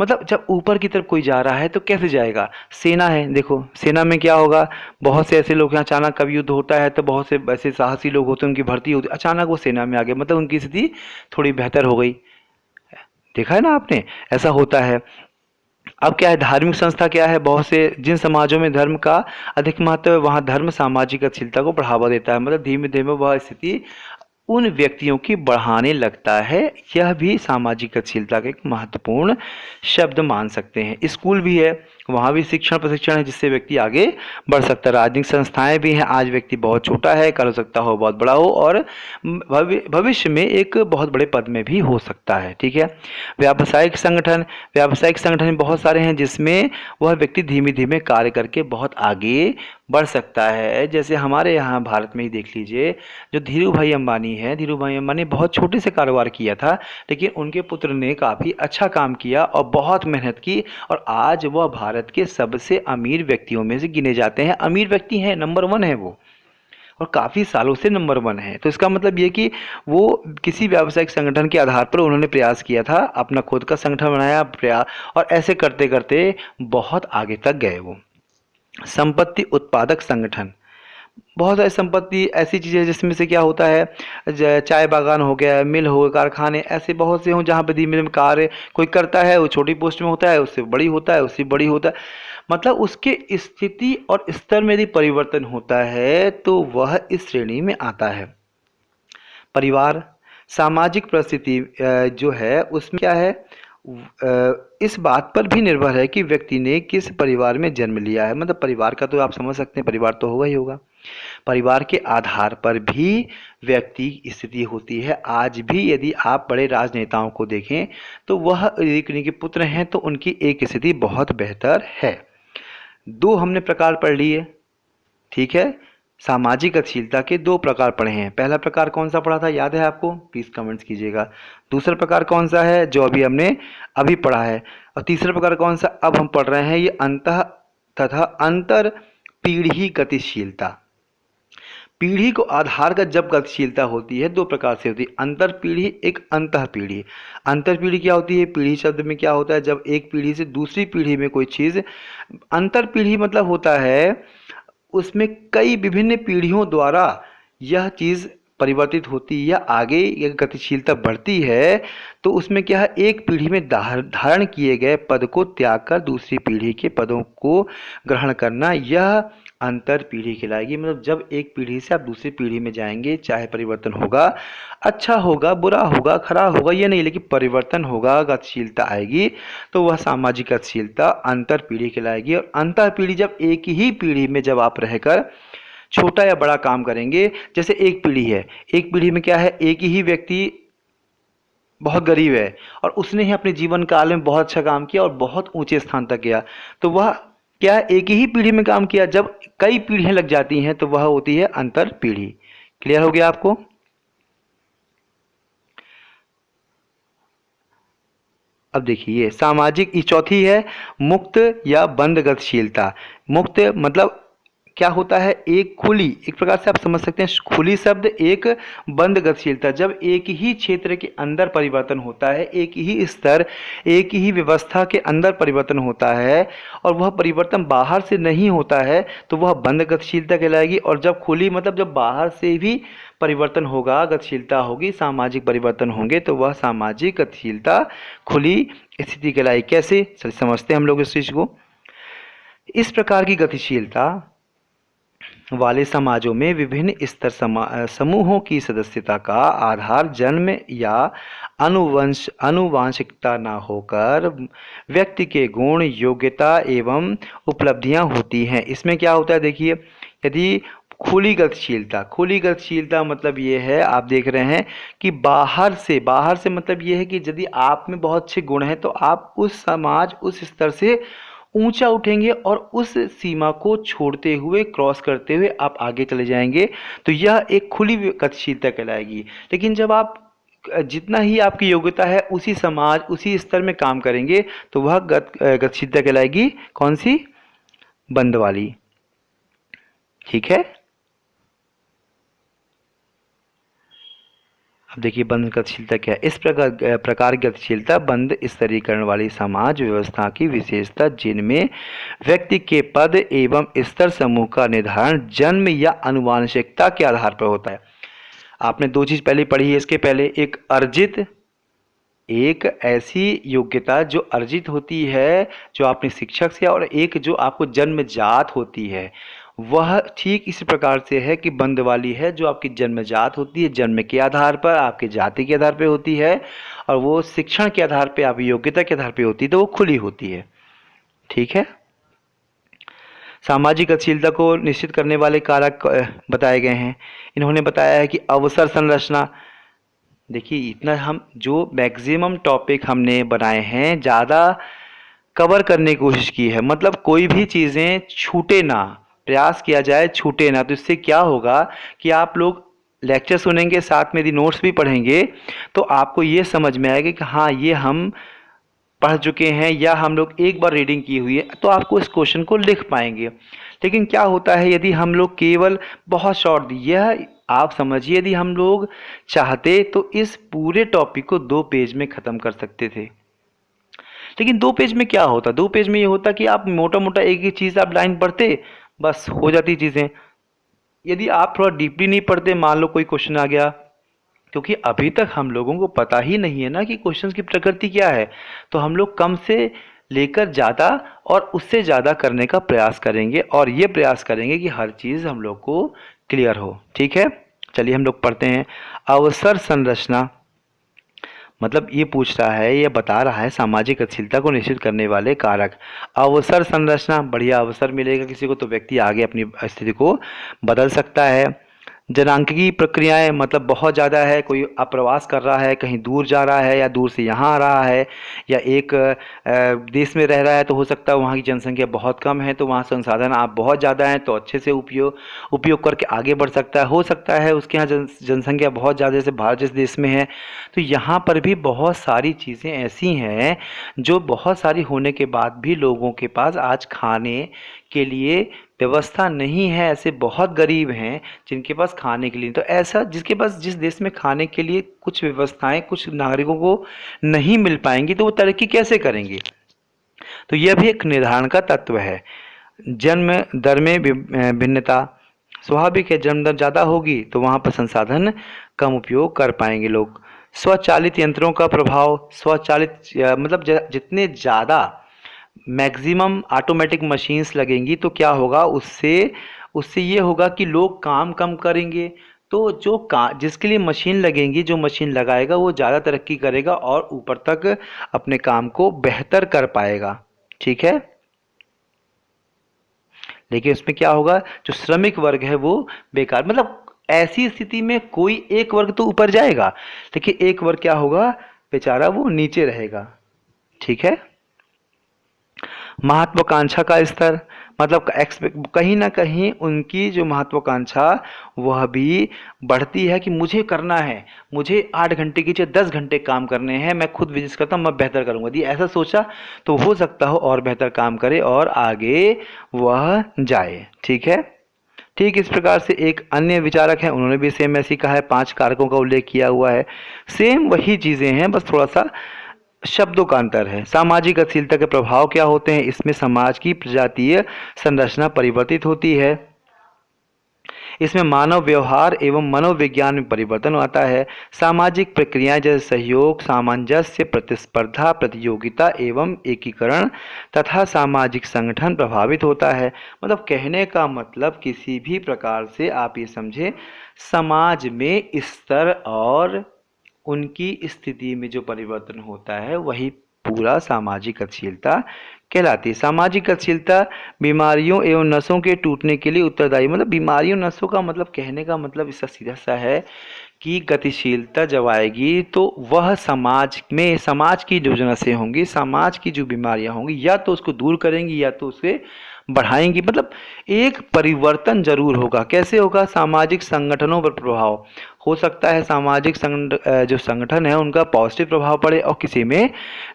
A: मतलब जब ऊपर की तरफ कोई जा रहा है तो कैसे जाएगा। सेना है, देखो सेना में क्या होगा, बहुत से ऐसे लोग हैं, अचानक कभी युद्ध होता है तो बहुत से ऐसे साहसी लोग होते हैं, उनकी भर्ती होती है, अचानक वो सेना में आ गए, मतलब उनकी स्थिति थोड़ी बेहतर हो गई। देखा है ना आपने, ऐसा होता है। अब क्या है, धार्मिक संस्था क्या है, बहुत से जिन समाजों में धर्म का अधिक महत्व है वहाँ धर्म सामाजिक गतिशीलता को बढ़ावा देता है, मतलब धीमे धीमे वह स्थिति उन व्यक्तियों की बढ़ाने लगता है। यह भी सामाजिक गतिशीलता का एक महत्वपूर्ण शब्द मान सकते हैं। स्कूल भी है, वहाँ भी शिक्षण प्रशिक्षण है जिससे व्यक्ति आगे बढ़ सकता है। राजनीतिक संस्थाएं भी हैं, आज व्यक्ति बहुत छोटा है, कल हो सकता हो बहुत बड़ा हो और भविष्य में एक बहुत बड़े पद में भी हो सकता है। ठीक है, व्यावसायिक संगठन बहुत सारे हैं जिसमें वह व्यक्ति धीमे धीमे कार्य करके बहुत आगे बढ़ सकता है। जैसे हमारे यहाँ भारत में ही देख लीजिए, जो धीरू भाई अंबानी है, धीरू भाई अंबानी बहुत छोटे से कारोबार किया था, लेकिन उनके पुत्र ने काफ़ी अच्छा काम किया और बहुत मेहनत की और आज वह भारत के सबसे अमीर व्यक्तियों में से गिने जाते हैं। अमीर व्यक्ति हैं, नंबर 1 है वो, और काफ़ी सालों से नंबर 1 है। तो इसका मतलब ये कि वो किसी व्यावसायिक संगठन के आधार पर उन्होंने प्रयास किया था, अपना खुद का संगठन बनाया, प्रयास, और ऐसे करते करते बहुत आगे तक गए वो। संपत्ति उत्पादक संगठन, बहुत सारी संपत्ति ऐसी चीज़ें जिसमें से क्या होता है, चाय बागान हो गया, मिल हो गए, कारखाने ऐसे बहुत से हों जहाँ पे धीमे धीमे कार्य कोई करता है, वो छोटी पोस्ट में होता है, उससे बड़ी होता है, उससे बड़ी होता है, मतलब उसके स्थिति और स्तर में यदि परिवर्तन होता है तो वह इस श्रेणी में आता है। परिवार, सामाजिक परिस्थिति जो है उसमें क्या है, इस बात पर भी निर्भर है कि व्यक्ति ने किस परिवार में जन्म लिया है। मतलब परिवार का तो आप समझ सकते हैं, परिवार तो होगा ही होगा। परिवार के आधार पर भी व्यक्ति की स्थिति होती है। आज भी यदि आप बड़े राजनेताओं को देखें तो वह एक के पुत्र हैं तो उनकी एक स्थिति बहुत बेहतर है। 2 हमने प्रकार पढ़ लिए। ठीक है, सामाजिक गतिशीलता के दो प्रकार पढ़े हैं। पहला प्रकार कौन सा पढ़ा था, याद है आपको? प्लीज़ कमेंट्स कीजिएगा। दूसरा प्रकार कौन सा है जो अभी हमने पढ़ा है? और तीसरा प्रकार कौन सा अब हम पढ़ रहे हैं, ये अंतः तथा अंतर पीढ़ी गतिशीलता। पीढ़ी को आधार कर जब गतिशीलता होती है दो प्रकार से होती है, अंतर पीढ़ी, एक अंतः पीढ़ी। अंतर पीढ़ी क्या होती है? पीढ़ी शब्द में क्या होता है, जब एक पीढ़ी से दूसरी पीढ़ी में कोई चीज़। अंतर पीढ़ी मतलब होता है उसमें कई विभिन्न पीढ़ियों द्वारा यह चीज़ परिवर्तित होती है या आगे ये गतिशीलता बढ़ती है, तो उसमें क्या है, एक पीढ़ी में धारण किए गए पद को त्याग कर दूसरी पीढ़ी के पदों को ग्रहण करना, यह अंतर पीढ़ी कहलाएगी। मतलब जब एक पीढ़ी से आप दूसरी पीढ़ी में जाएंगे, चाहे परिवर्तन होगा, अच्छा होगा, बुरा होगा, खराब होगा, ये नहीं, लेकिन परिवर्तन होगा, गतिशीलता आएगी, तो वह सामाजिक गतिशीलता अंतर पीढ़ी कहलाएगी। और अंतर पीढ़ी जब एक ही पीढ़ी में जब आप रहकर छोटा या बड़ा काम करेंगे, जैसे एक पीढ़ी है, एक पीढ़ी में क्या है, एक ही व्यक्ति बहुत गरीब है और उसने ही अपने जीवन काल में बहुत अच्छा काम किया और बहुत ऊंचे स्थान तक गया, तो वह क्या है, एक ही पीढ़ी में काम किया। जब कई पीढ़ियां लग जाती हैं तो वह होती है अंतर पीढ़ी। क्लियर हो गया आपको? अब देखिए सामाजिक, ये चौथी है मुक्त या बंद गतिशीलता। मुक्त मतलब क्या होता है, एक खुली, एक प्रकार से आप समझ सकते हैं खुली शब्द, एक बंद गतिशीलता। जब एक ही क्षेत्र के अंदर परिवर्तन होता है, एक ही स्तर, एक ही व्यवस्था के अंदर परिवर्तन होता है और वह परिवर्तन बाहर से नहीं होता है, तो वह बंद गतिशीलता कहलाएगी। और जब खुली मतलब जब बाहर से भी परिवर्तन होगा, गतिशीलता होगी, सामाजिक परिवर्तन होंगे, तो वह सामाजिक गतिशीलता खुली स्थिति कहलाएगी। कैसे, चलिए समझते हैं हम लोग इस चीज़ को। इस प्रकार की गतिशीलता वाले समाजों में विभिन्न स्तर समूहों की सदस्यता का आधार जन्म या आनुवंशिकता न होकर व्यक्ति के गुण, योग्यता एवं उपलब्धियां होती हैं। इसमें क्या होता है, देखिए, यदि खुली गतिशीलता मतलब ये है, आप देख रहे हैं कि बाहर से मतलब ये है कि यदि आप में बहुत अच्छे गुण हैं तो आप उस समाज, उस स्तर से ऊंचा उठेंगे और उस सीमा को छोड़ते हुए, क्रॉस करते हुए आप आगे चले जाएंगे, तो यह एक खुली गतिशीलता कहलाएगी। लेकिन जब आप जितना ही आपकी योग्यता है उसी समाज, उसी स्तर में काम करेंगे, तो वह गतिशीलता कहलाएगी कौन सी? बंद वाली। ठीक है, अब देखिए बंद गतिशीलता क्या है। इस प्रकार की गतिशीलता बंद स्तरीकरण वाली समाज व्यवस्था की विशेषता, जिनमें व्यक्ति के पद एवं स्तर समूह का निर्धारण जन्म या आनुवंशिकता के आधार पर होता है। आपने दो चीज पहले पढ़ी है इसके पहले, एक अर्जित, एक ऐसी योग्यता जो अर्जित होती है जो आपने शिक्षक से, और एक जो आपको जन्मजात होती है। वह ठीक इसी प्रकार से है कि बंद वाली है जो आपकी जन्मजात होती है, जन्म के आधार पर, आपकी जाति के आधार पर होती है, और वो शिक्षण के आधार पर, आपकी योग्यता के आधार पर होती है, तो वो खुली होती है। ठीक है, सामाजिक गतिशीलता को निश्चित करने वाले कारक बताए गए हैं। इन्होंने बताया है कि अवसर संरचना। देखिए इतना हम जो मैक्सिमम टॉपिक हमने बनाए हैं, ज़्यादा कवर करने की कोशिश की है, मतलब कोई भी चीज़ें छूटे ना, प्रयास किया जाए छूटे ना। तो इससे क्या होगा कि आप लोग लेक्चर सुनेंगे, साथ में यदि नोट्स भी पढ़ेंगे, तो आपको ये समझ में आएगा कि हाँ ये हम पढ़ चुके हैं या हम लोग एक बार रीडिंग की हुई है, तो आपको इस क्वेश्चन को लिख पाएंगे। लेकिन क्या होता है यदि हम लोग केवल बहुत शॉर्ट, यह आप समझिए, यदि हम लोग चाहते तो इस पूरे टॉपिक को 2 पेज में ख़त्म कर सकते थे। लेकिन 2 पेज में क्या होता, 2 पेज में ये होता कि आप मोटा मोटा एक ही चीज़ आप लाइन पढ़ते, बस हो जाती चीज़ें। यदि आप थोड़ा डीपली नहीं पढ़ते, मान लो कोई क्वेश्चन आ गया, क्योंकि अभी तक हम लोगों को पता ही नहीं है ना कि क्वेश्चंस की प्रकृति क्या है, तो हम लोग कम से लेकर ज़्यादा और उससे ज़्यादा करने का प्रयास करेंगे, और ये प्रयास करेंगे कि हर चीज़ हम लोग को क्लियर हो। ठीक है, चलिए हम लोग पढ़ते हैं। अवसर संरचना मतलब ये पूछ रहा है, ये बता रहा है सामाजिक गतिशीलता को निश्चित करने वाले कारक। अवसर संरचना, बढ़िया अवसर मिलेगा किसी को तो व्यक्ति आगे अपनी स्थिति को बदल सकता है। जनांकिकी प्रक्रियाएं मतलब बहुत ज़्यादा है, कोई अप्रवास कर रहा है, कहीं दूर जा रहा है या दूर से यहाँ आ रहा है, या एक देश में रह रहा है तो हो सकता है वहाँ की जनसंख्या बहुत कम है, तो वहाँ संसाधन आप बहुत ज़्यादा हैं तो अच्छे से उपयोग उपयोग करके आगे बढ़ सकता है। हो सकता है उसके यहाँ जनसंख्या बहुत ज़्यादा, जैसे भारत जिस देश में है, तो यहाँ पर भी बहुत सारी चीज़ें ऐसी हैं जो बहुत सारी होने के बाद भी लोगों के पास आज खाने के लिए व्यवस्था नहीं है। ऐसे बहुत गरीब हैं जिनके पास खाने के लिए, तो ऐसा जिसके पास जिस देश में खाने के लिए कुछ व्यवस्थाएं कुछ नागरिकों को नहीं मिल पाएंगी तो वो तरक्की कैसे करेंगे। तो यह भी एक निर्धारण का तत्व है। जन्म दर में भिन्नता, स्वाभाविक है, जन्म दर ज़्यादा होगी तो वहाँ पर संसाधन कम उपयोग कर पाएंगे लोग। स्वचालित यंत्रों का प्रभाव, स्वचालित मतलब जितने ज़्यादा मैक्सिमम ऑटोमेटिक मशीन्स लगेंगी तो क्या होगा, उससे उससे ये होगा कि लोग काम कम करेंगे। तो जो का जिसके लिए मशीन लगेंगी, जो मशीन लगाएगा वो ज़्यादा तरक्की करेगा और ऊपर तक अपने काम को बेहतर कर पाएगा। ठीक है, लेकिन इसमें क्या होगा, जो श्रमिक वर्ग है वो बेकार, मतलब ऐसी स्थिति में कोई एक वर्ग तो ऊपर जाएगा लेकिन एक वर्ग क्या होगा, बेचारा वो नीचे रहेगा। ठीक है, महत्वाकांक्षा का स्तर, मतलब कहीं ना कहीं उनकी जो महत्वाकांक्षा वह भी बढ़ती है कि मुझे करना है, मुझे 8 घंटे की चाहे 10 घंटे काम करने हैं, मैं खुद विजिट करता हूँ, मैं बेहतर करूँगा। यदि ऐसा सोचा तो हो सकता हो और बेहतर काम करे और आगे वह जाए। ठीक है, ठीक इस प्रकार से एक अन्य विचारक हैं, उन्होंने भी सेम ऐसी कहा है, 5 कारकों का उल्लेख किया हुआ है। सेम वही चीज़ें हैं, बस थोड़ा सा शब्दों का अंतर है। सामाजिक गतिशीलता के प्रभाव क्या होते हैं, इसमें समाज की प्रजातीय संरचना परिवर्तित होती है, इसमें मानव व्यवहार एवं मनोविज्ञान में परिवर्तन आता है। सामाजिक प्रक्रियाएं जैसे सहयोग, सामंजस्य, प्रतिस्पर्धा, प्रतियोगिता एवं एकीकरण तथा सामाजिक संगठन प्रभावित होता है। मतलब कहने का मतलब किसी भी प्रकार से आप ये समझे, समाज में स्तर और उनकी स्थिति में जो परिवर्तन होता है वही पूरा सामाजिक गतिशीलता कहलाती है। सामाजिक गतिशीलता बीमारियों एवं नसों के टूटने के लिए उत्तरदायी, मतलब बीमारियों नसों का मतलब कहने का मतलब इसका सीधा सा है कि गतिशीलता जब आएगी तो वह समाज में, समाज की जो नसें होंगी, समाज की जो बीमारियां होंगी, या तो उसको दूर करेंगी या तो उसे बढ़ाएंगी। मतलब एक परिवर्तन जरूर होगा। कैसे होगा, सामाजिक संगठनों पर प्रभाव हो सकता है, सामाजिक जो संगठन है उनका पॉजिटिव प्रभाव पड़े और किसी में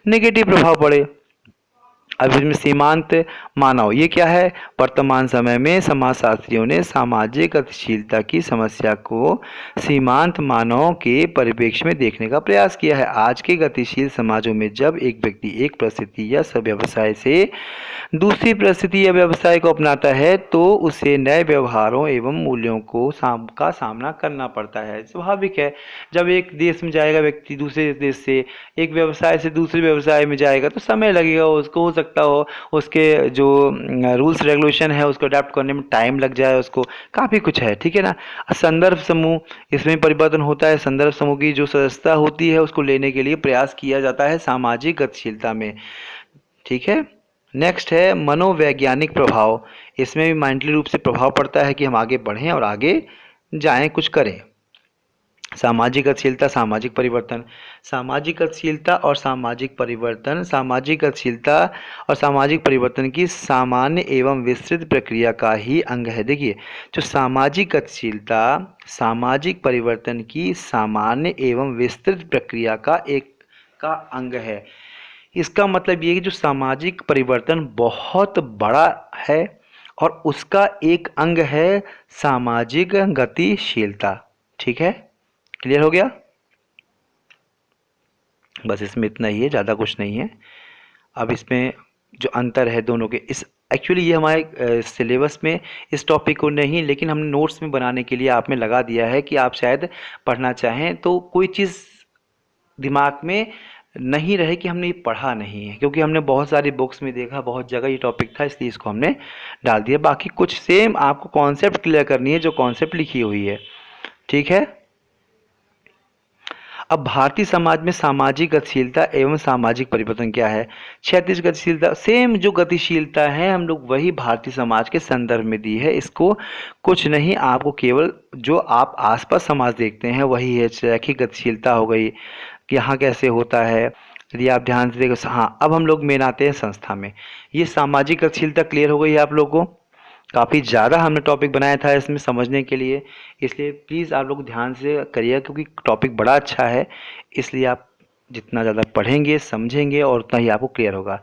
A: नेगेटिव प्रभाव पड़े। अब इसमें सीमांत मानव, ये क्या है, वर्तमान समय में समाजशास्त्रियों ने सामाजिक गतिशीलता की समस्या को सीमांत मानव के परिप्रेक्ष्य में देखने का प्रयास किया है। आज के गतिशील समाजों में जब एक व्यक्ति एक परिस्थिति या व्यवसाय से दूसरी परिस्थिति या व्यवसाय को अपनाता है तो उसे नए व्यवहारों एवं मूल्यों को का सामना करना पड़ता है। स्वाभाविक है, जब एक देश में जाएगा व्यक्ति, दूसरे देश से एक व्यवसाय से दूसरे व्यवसाय में जाएगा तो समय लगेगा उसको, हो सकता हो उसके जो रूल्स रेगुलेशन है उसको अडेप्ट करने में टाइम लग जाए, उसको काफ़ी कुछ है। ठीक है ना, संदर्भ समूह, इसमें परिवर्तन होता है। संदर्भ समूह की जो सदस्यता होती है उसको लेने के लिए प्रयास किया जाता है सामाजिक गतिशीलता में। ठीक है, नेक्स्ट है मनोवैज्ञानिक प्रभाव। इसमें भी माइंडली रूप से प्रभाव पड़ता है कि हम आगे बढ़ें और आगे जाएं, कुछ करें। सामाजिक गतिशीलता, सामाजिक परिवर्तन, सामाजिक गतिशीलता और सामाजिक परिवर्तन, सामाजिक गतिशीलता और सामाजिक परिवर्तन की सामान्य एवं विस्तृत प्रक्रिया का ही अंग है। देखिए, जो सामाजिक गतिशीलता सामाजिक परिवर्तन की सामान्य एवं विस्तृत प्रक्रिया का अंग है। इसका मतलब ये कि जो सामाजिक परिवर्तन बहुत बड़ा है और उसका एक अंग है सामाजिक गतिशीलता। ठीक है, क्लियर हो गया, बस इसमें इतना ही है, ज़्यादा कुछ नहीं है। अब इसमें जो अंतर है दोनों के, इस एक्चुअली ये हमारे सिलेबस में इस टॉपिक को नहीं, लेकिन हमने नोट्स में बनाने के लिए आप में लगा दिया है कि आप शायद पढ़ना चाहें तो कोई चीज़ दिमाग में नहीं रहे कि हमने ये पढ़ा नहीं है, क्योंकि हमने बहुत सारी बुक्स में देखा, बहुत जगह ये टॉपिक था, इसलिए इसको हमने डाल दिया। बाकी कुछ सेम आपको कॉन्सेप्ट क्लियर करनी है जो कॉन्सेप्ट लिखी हुई है। ठीक है, अब भारतीय समाज में सामाजिक गतिशीलता एवं सामाजिक परिवर्तन क्या है। क्षैतिज गतिशीलता, सेम जो गतिशीलता है हम लोग वही भारतीय समाज के संदर्भ में दी है। इसको कुछ नहीं, आपको केवल जो आप आसपास समाज देखते हैं वही है। रैखिक गतिशीलता हो गई कि यहाँ कैसे होता है, यदि आप ध्यान से देखो। हाँ, अब हम लोग मेन आते हैं संस्था में। ये सामाजिक गतिशीलता क्लियर हो गई है आप लोगों को। काफ़ी ज़्यादा हमने टॉपिक बनाया था इसमें समझने के लिए, इसलिए प्लीज़ आप लोग ध्यान से करिए क्योंकि टॉपिक बड़ा अच्छा है। इसलिए आप जितना ज़्यादा पढ़ेंगे समझेंगे और उतना ही आपको क्लियर होगा।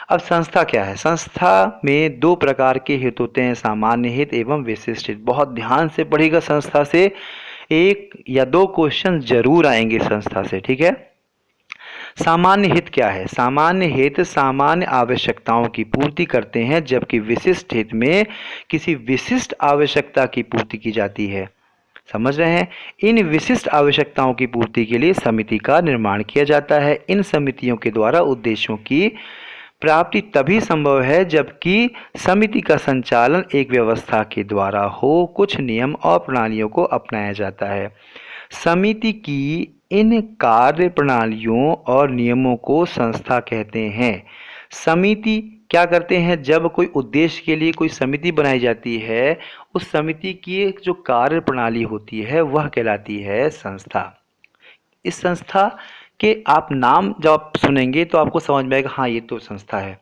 A: अब संस्था क्या है। संस्था में दो प्रकार के हित होते हैं, सामान्य हित एवं विशिष्ट हित। बहुत ध्यान से पढ़िएगा, संस्था से एक या दो क्वेश्चन जरूर आएंगे संस्था से, ठीक है। सामान्य हित क्या है। सामान्य हित सामान्य आवश्यकताओं की पूर्ति करते हैं, जबकि विशिष्ट हित में किसी विशिष्ट आवश्यकता की पूर्ति की जाती है। समझ रहे हैं। इन विशिष्ट आवश्यकताओं की पूर्ति के लिए समिति का निर्माण किया जाता है। इन समितियों के द्वारा उद्देश्यों की प्राप्ति तभी संभव है जबकि समिति का संचालन एक व्यवस्था के द्वारा हो। कुछ नियम और प्रणालियों को अपनाया जाता है। समिति की इन कार्य प्रणालियों और नियमों को संस्था कहते हैं। समिति क्या करते हैं, जब कोई उद्देश्य के लिए कोई समिति बनाई जाती है, उस समिति की एक जो कार्य प्रणाली होती है वह कहलाती है संस्था। इस संस्था के आप नाम जब आप सुनेंगे तो आपको समझ में आएगा, हाँ ये तो संस्था है।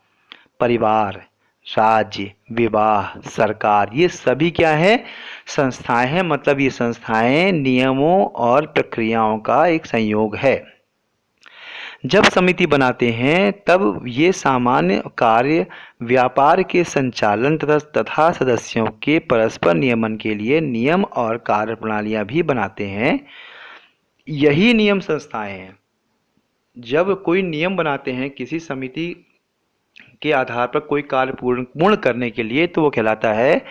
A: परिवार, राज्य, विवाह, सरकार, ये सभी क्या है, संस्थाएं हैं। मतलब ये संस्थाएं नियमों और प्रक्रियाओं का एक संयोग है। जब समिति बनाते हैं तब ये सामान्य कार्य व्यापार के संचालन तथा सदस्यों के परस्पर नियमन के लिए नियम और कार्य प्रणालियां भी बनाते हैं। यही नियम संस्थाएं हैं। जब कोई नियम बनाते हैं किसी समिति के आधार पर कोई कार्य पूर्ण करने के लिए, तो वो कहलाता है,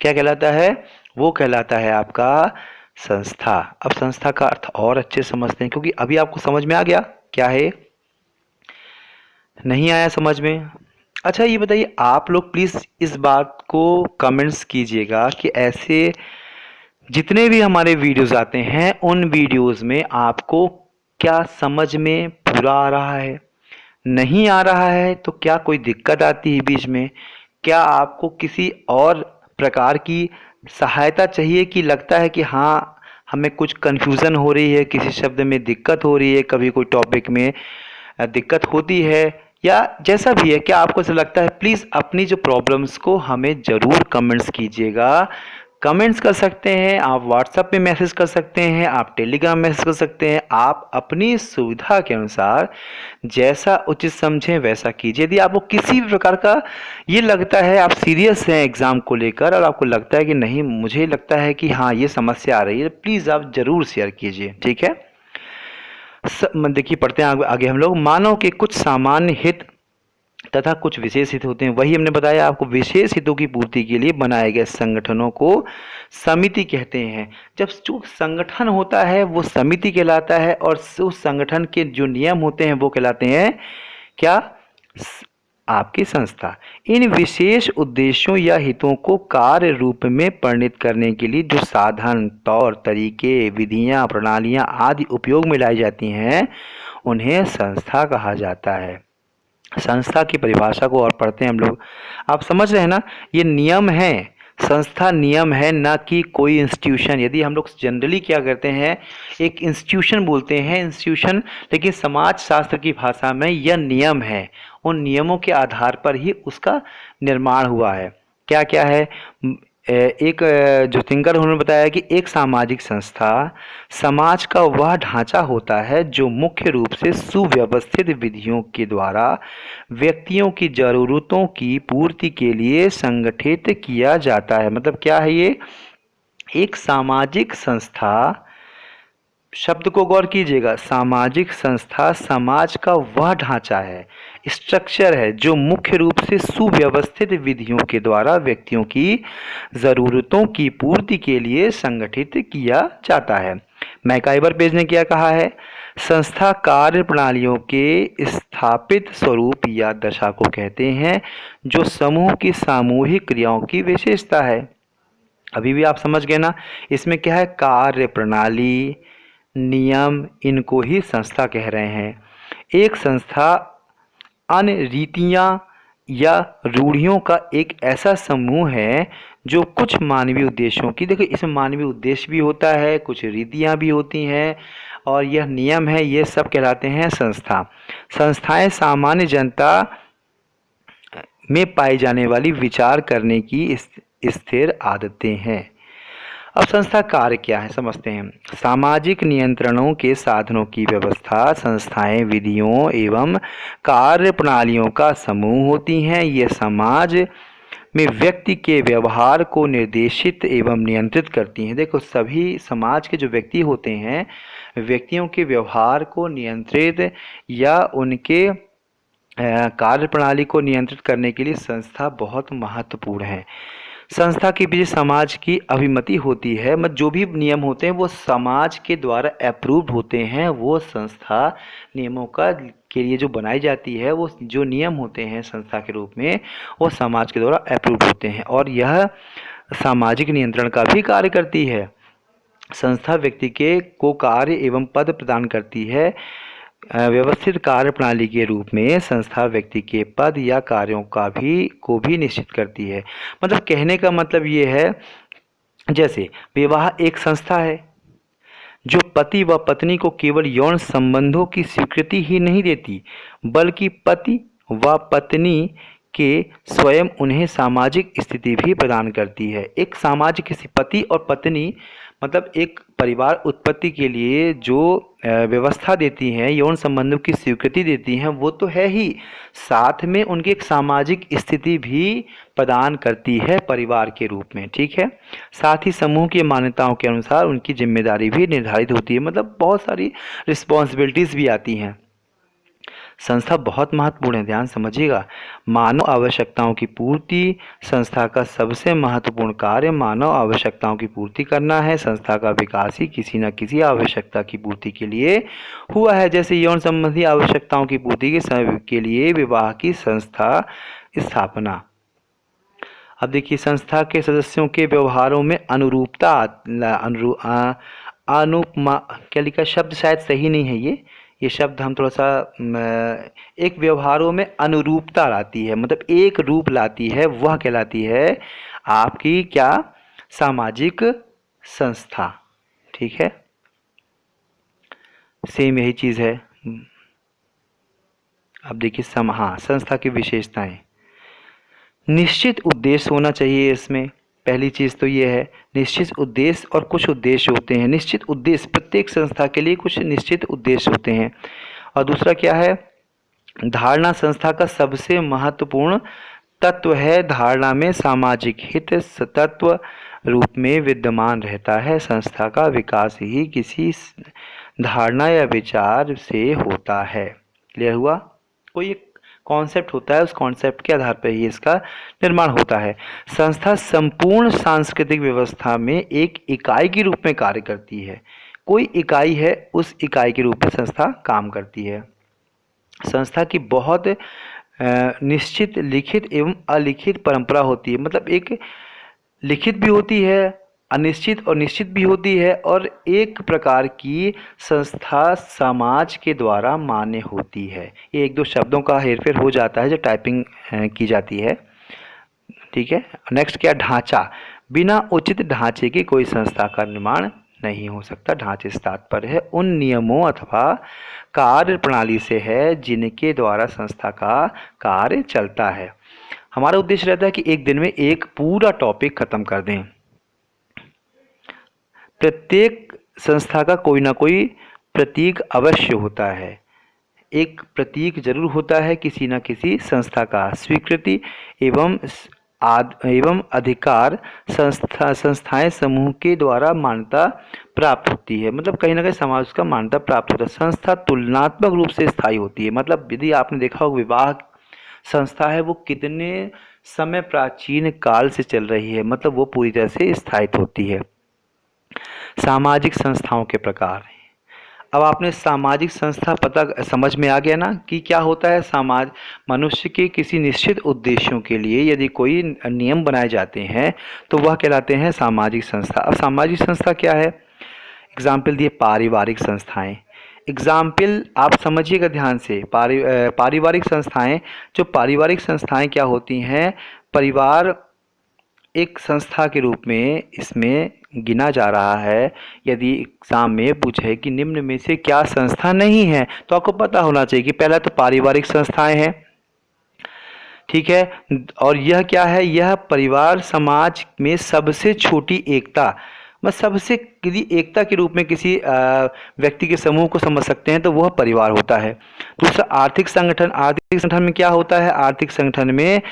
A: क्या कहलाता है, वो कहलाता है आपका संस्था। अब संस्था का अर्थ और अच्छे समझते हैं क्योंकि अभी आपको समझ में आ गया क्या है, नहीं आया समझ में। अच्छा ये बताइए आप लोग प्लीज़ इस बात को कमेंट्स कीजिएगा कि ऐसे जितने भी हमारे वीडियोस आते हैं उन वीडियोस में आपको क्या समझ में पूरा आ रहा है, नहीं आ रहा है तो क्या कोई दिक्कत आती है बीच में, क्या आपको किसी और प्रकार की सहायता चाहिए कि लगता है कि हाँ हमें कुछ कन्फ्यूज़न हो रही है, किसी शब्द में दिक्कत हो रही है, कभी कोई टॉपिक में दिक्कत होती है, या जैसा भी है, क्या आपको ऐसा लगता है, प्लीज़ अपनी जो प्रॉब्लम्स को हमें ज़रूर कमेंट्स कीजिएगा। कमेंट्स कर सकते हैं आप, व्हाट्सएप पे मैसेज कर सकते हैं आप, टेलीग्राम मैसेज कर सकते हैं आप, अपनी सुविधा के अनुसार जैसा उचित समझें वैसा कीजिए। यदि आपको किसी भी प्रकार का ये लगता है आप सीरियस हैं एग्ज़ाम को लेकर और आपको लगता है कि नहीं मुझे लगता है कि हाँ ये समस्या आ रही है, प्लीज़ आप ज़रूर शेयर कीजिए, ठीक है। देखिए पढ़ते हैं आगे हम लोग। मानव के कुछ सामान्य हित तथा कुछ विशेष हित होते हैं। वही हमने बताया आपको, विशेष हितों की पूर्ति के लिए बनाए गए संगठनों को समिति कहते हैं। जब जो संगठन होता है वो समिति कहलाता है और उस संगठन के जो नियम होते हैं वो कहलाते हैं क्या, आपकी संस्था। इन विशेष उद्देश्यों या हितों को कार्य रूप में परिणत करने के लिए जो साधन, तौर तरीके, विधियां, प्रणालियां आदि उपयोग में लाई जाती हैं उन्हें संस्था कहा जाता है। संस्था की परिभाषा को और पढ़ते हैं हम लोग। आप समझ रहे हैं ना, ये नियम है, संस्था नियम है, ना कि कोई इंस्टीट्यूशन। यदि हम लोग जनरली क्या करते हैं, एक इंस्टीट्यूशन बोलते हैं इंस्टीट्यूशन, लेकिन समाज शास्त्र की भाषा में यह नियम है। उन नियमों के आधार पर ही उसका निर्माण हुआ है। क्या क्या है, एक जो थिंकर उन्होंने बताया कि एक सामाजिक संस्था समाज का वह ढांचा होता है जो मुख्य रूप से सुव्यवस्थित विधियों के द्वारा व्यक्तियों की जरूरतों की पूर्ति के लिए संगठित किया जाता है। मतलब क्या है ये, एक सामाजिक संस्था, शब्द को गौर कीजिएगा, सामाजिक संस्था समाज का वह ढांचा है, स्ट्रक्चर है जो मुख्य रूप से सुव्यवस्थित विधियों के द्वारा व्यक्तियों की ज़रूरतों की पूर्ति के लिए संगठित किया जाता है। मैकाइवर पेज ने क्या कहा है, संस्था कार्य प्रणालियों के स्थापित स्वरूप या दशा को कहते हैं जो समूह की सामूहिक क्रियाओं की विशेषता है। अभी भी आप समझ गए ना, इसमें क्या है, कार्य प्रणाली, नियम, इनको ही संस्था कह रहे हैं। एक संस्था अन्य रीतियां या रूढ़ियों का एक ऐसा समूह है जो कुछ मानवीय उद्देश्यों की, देखो इसमें मानवीय उद्देश्य भी होता है, कुछ रीतियां भी होती हैं और यह नियम है, ये सब कहलाते हैं संस्था। संस्थाएं सामान्य जनता में पाई जाने वाली विचार करने की स्थिर आदतें हैं। अब संस्था कार्य क्या है समझते हैं। सामाजिक नियंत्रणों के साधनों की व्यवस्था। संस्थाएं विधियों एवं कार्य प्रणालियों का समूह होती हैं। ये समाज में व्यक्ति के व्यवहार को निर्देशित एवं नियंत्रित करती हैं। देखो सभी समाज के जो व्यक्ति होते हैं, व्यक्तियों के व्यवहार को नियंत्रित या उनके कार्य प्रणाली को नियंत्रित करने के लिए संस्था बहुत महत्वपूर्ण है। संस्था के पीछे समाज की अभिमति होती है, मतलब जो भी नियम होते हैं वो समाज के द्वारा अप्रूव्ड होते हैं। वो संस्था नियमों का के लिए जो बनाई जाती है, वो जो नियम होते हैं संस्था के रूप में, वो समाज के द्वारा अप्रूव्ड होते हैं और यह सामाजिक नियंत्रण का भी कार्य करती है। संस्था व्यक्ति के को कार्य एवं पद प्रदान करती है। व्यवस्थित कार्य प्रणाली के रूप में संस्था व्यक्ति के पद या कार्यों को भी निश्चित करती है। मतलब कहने का मतलब ये है, जैसे विवाह एक संस्था है जो पति व पत्नी को केवल यौन संबंधों की स्वीकृति ही नहीं देती, बल्कि पति व पत्नी के स्वयं उन्हें सामाजिक स्थिति भी प्रदान करती है। एक सामाजिक किसी पति और पत्नी मतलब एक परिवार उत्पत्ति के लिए जो व्यवस्था देती हैं, यौन संबंधों की स्वीकृति देती हैं, वो तो है ही, साथ में उनकी एक सामाजिक स्थिति भी प्रदान करती है परिवार के रूप में। ठीक है, साथ ही समूह की मान्यताओं के अनुसार उनकी जिम्मेदारी भी निर्धारित होती है, मतलब बहुत सारी रिस्पॉन्सिबिलिटीज़ भी आती हैं। संस्था बहुत महत्वपूर्ण है, ध्यान समझिएगा। मानव आवश्यकताओं की पूर्ति। संस्था का सबसे महत्वपूर्ण कार्य मानव आवश्यकताओं की पूर्ति करना है। संस्था का विकास ही किसी न किसी आवश्यकता की पूर्ति के लिए हुआ है, जैसे यौन संबंधी आवश्यकताओं की पूर्ति के लिए विवाह की संस्था स्थापना। अब देखिए संस्था के सदस्यों के व्यवहारों में अनुरूपता अनुपमा क्या लिखा, शब्द शायद सही नहीं है, ये शब्द हम थोड़ा सा एक व्यवहारों में अनुरूपता लाती है, मतलब एक रूप लाती है, वह कहलाती है आपकी क्या, सामाजिक संस्था। ठीक है, सेम यही चीज़ है। अब देखिए संस्था की विशेषताएं। निश्चित उद्देश्य होना चाहिए इसमें, पहली चीज़ तो ये है निश्चित उद्देश्य, और कुछ उद्देश्य होते हैं निश्चित उद्देश्य, प्रत्येक संस्था के लिए कुछ निश्चित उद्देश्य होते हैं। और दूसरा क्या है, धारणा संस्था का सबसे महत्वपूर्ण तत्व है। धारणा में सामाजिक हित तत्व रूप में विद्यमान रहता है। संस्था का विकास ही किसी धारणा या विचार से होता है। क्लियर हुआ, कोई एक कॉन्सेप्ट होता है, उस कॉन्सेप्ट के आधार पर ही इसका निर्माण होता है। संस्था संपूर्ण सांस्कृतिक व्यवस्था में एक इकाई के रूप में कार्य करती है। कोई इकाई है, उस इकाई के रूप में संस्था काम करती है। संस्था की बहुत निश्चित लिखित एवं अलिखित परंपरा होती है, मतलब एक लिखित भी होती है, अनिश्चित और निश्चित भी होती है, और एक प्रकार की संस्था समाज के द्वारा मान्य होती है। ये एक दो शब्दों का हेरफेर हो जाता है जो टाइपिंग की जाती है। ठीक है, नेक्स्ट क्या, ढांचा। बिना उचित ढांचे के कोई संस्था का निर्माण नहीं हो सकता। ढांचे से तात्पर्य है उन नियमों अथवा कार्य प्रणाली से है जिनके द्वारा संस्था का कार्य चलता है। हमारा उद्देश्य रहता है कि एक दिन में एक पूरा टॉपिक खत्म कर दें। प्रत्येक संस्था का कोई ना कोई प्रतीक अवश्य होता है, एक प्रतीक जरूर होता है किसी न किसी संस्था का। स्वीकृति एवं अधिकार संस्थाएं समूह के द्वारा मान्यता प्राप्त होती है, मतलब कहीं ना कहीं समाज का मान्यता प्राप्त होता है। संस्था तुलनात्मक रूप से स्थायी होती है, मतलब यदि आपने देखा हो विवाह संस्था है वो कितने समय प्राचीन काल से चल रही है, मतलब वो पूरी तरह से स्थायित्व होती है। सामाजिक संस्थाओं के प्रकार। अब आपने सामाजिक संस्था पता समझ में आ गया ना कि क्या होता है। समाज मनुष्य के किसी निश्चित उद्देश्यों के लिए यदि कोई नियम बनाए जाते हैं तो वह कहलाते हैं सामाजिक संस्था। अब सामाजिक संस्था क्या है, एग्जाम्पल दिए पारिवारिक संस्थाएं। एग्जाम्पल आप समझिएगा ध्यान से, पारिवारिक संस्थाएं, जो पारिवारिक संस्थाएं क्या होती हैं, परिवार एक संस्था के रूप में इसमें गिना जा रहा है। यदि एग्जाम में पूछे कि निम्न में से क्या संस्था नहीं है, तो आपको पता होना चाहिए कि पहला तो पारिवारिक संस्थाएं हैं, ठीक है। और यह क्या है, यह परिवार समाज में सबसे छोटी एकता, बस सबसे यदि एकता के रूप में किसी व्यक्ति के समूह को समझ सकते हैं तो वह परिवार होता है। दूसरा आर्थिक संगठन। आर्थिक संगठन में क्या होता है, आर्थिक संगठन में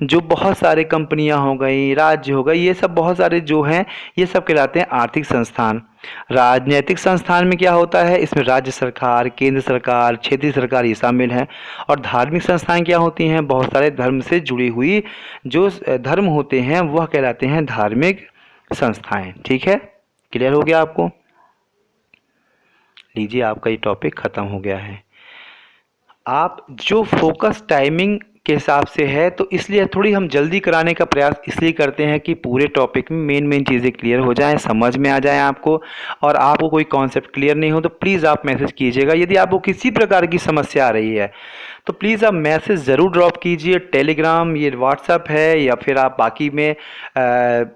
A: जो बहुत सारे कंपनियां हो गई, राज्य हो गई, ये सब बहुत सारे जो हैं ये सब कहलाते हैं आर्थिक संस्थान। राजनीतिक संस्थान में क्या होता है, इसमें राज्य सरकार, केंद्र सरकार, क्षेत्रीय सरकार ये शामिल हैं। और धार्मिक संस्थाएं क्या होती हैं, बहुत सारे धर्म से जुड़ी हुई जो धर्म होते हैं वह कहलाते हैं धार्मिक संस्थाएं। ठीक है, क्लियर हो गया आपको? लीजिए, आपका ये टॉपिक खत्म हो गया है। आप जो फोकस टाइमिंग के हिसाब से है, तो इसलिए थोड़ी हम जल्दी कराने का प्रयास इसलिए करते हैं कि पूरे टॉपिक में मेन मेन चीज़ें क्लियर हो जाएं, समझ में आ जाएं आपको। और आपको कोई कॉन्सेप्ट क्लियर नहीं हो तो प्लीज़ आप मैसेज कीजिएगा। यदि आपको किसी प्रकार की समस्या आ रही है तो प्लीज़ आप मैसेज ज़रूर ड्रॉप कीजिए। टेलीग्राम, ये व्हाट्सएप है, या फिर आप बाकी में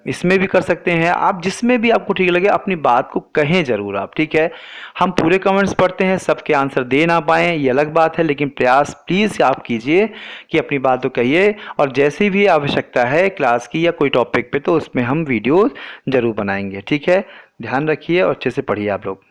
A: इसमें भी कर सकते हैं। आप जिसमें भी आपको ठीक लगे अपनी बात को कहें ज़रूर आप, ठीक है। हम पूरे कमेंट्स पढ़ते हैं, सबके आंसर दे ना पाएँ ये अलग बात है, लेकिन प्रयास प्लीज़ आप कीजिए कि अपनी बात तो कहिए। और जैसी भी आवश्यकता है क्लास की या कोई टॉपिक पे, तो उसमें हम वीडियो ज़रूर बनाएंगे। ठीक है, ध्यान रखिए और अच्छे से पढ़िए आप लोग।